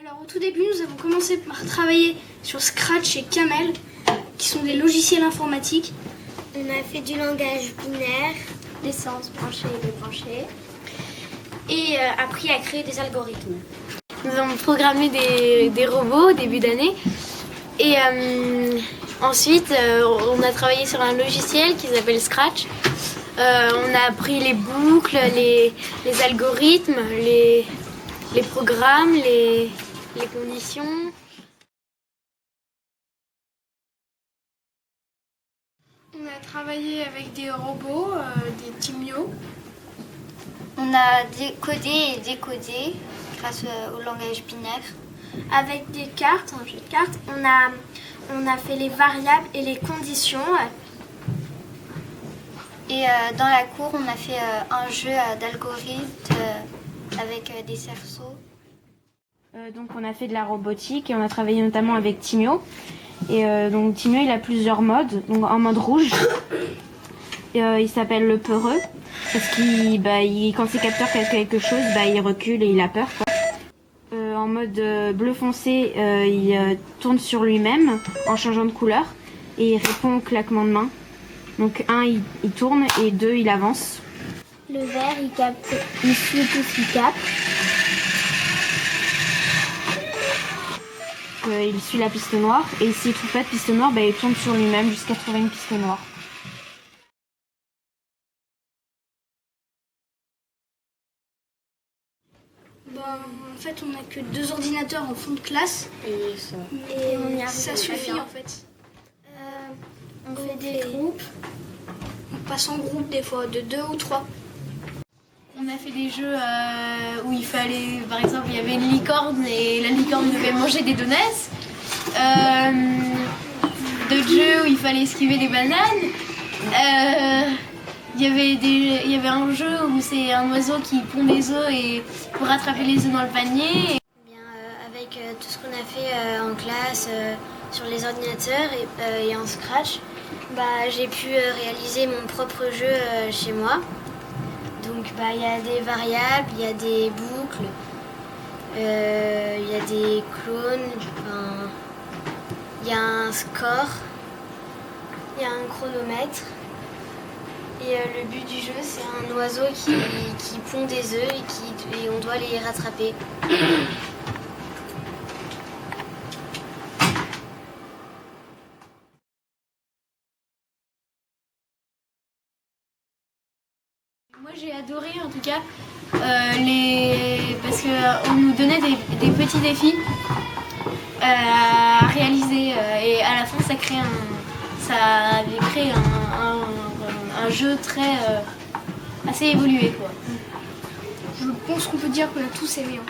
Alors au tout début, nous avons commencé par travailler sur Scratch et Camel, qui sont des logiciels informatiques. On a fait du langage binaire, des sens branchés et débranchés, Et appris à créer des algorithmes. Nous avons programmé des robots au début d'année. Et ensuite, on a travaillé sur un logiciel qui s'appelle Scratch. On a appris les boucles, les algorithmes, les programmes, les conditions. On a travaillé avec des robots, des Timio. on a codé et décodé grâce au langage binaire. Avec des cartes, un jeu de cartes, on a fait les variables et les conditions. Et dans la cour, on a fait un jeu d'algorithmes avec des cerceaux. Donc on a fait de la robotique et on a travaillé notamment avec Timio. Et donc Timio il a plusieurs modes. Donc en mode rouge, il s'appelle le peureux parce qu'il quand ses capteurs fait quelque chose, il recule et il a peur, quoi. En mode bleu foncé, il tourne sur lui-même en changeant de couleur et il répond au claquement de main. Donc 1 il tourne et 2 il avance. Le vert, il suit tout ce qu'il capte. Il suit la piste noire et s'il trouve pas de piste noire, il tourne sur lui-même jusqu'à trouver une piste noire. En fait, on n'a que 2 ordinateurs en fond de classe. Et on y arrive Ça suffit en fait. On fait des groupes. On passe en groupe des fois de 2 ou 3. on a fait des jeux où il fallait, par exemple, il y avait une licorne et la licorne devait manger des donuts. D'autres jeux où il fallait esquiver des bananes. Il y avait un jeu où c'est un oiseau qui pond des œufs et pour rattraper les œufs dans le panier. Avec tout ce qu'on a fait en classe sur les ordinateurs et en Scratch, j'ai pu réaliser mon propre jeu chez moi. Donc il y a des variables, il y a des boucles, il y a des clones, il y a un score, il y a un chronomètre. Et le but du jeu, c'est un oiseau qui pond des œufs et on doit les rattraper. Moi j'ai adoré en tout cas parce qu'on nous donnait des petits défis à réaliser et à la fin ça avait créé un jeu assez évolué, quoi. Je pense qu'on peut dire qu'on a tous aimé.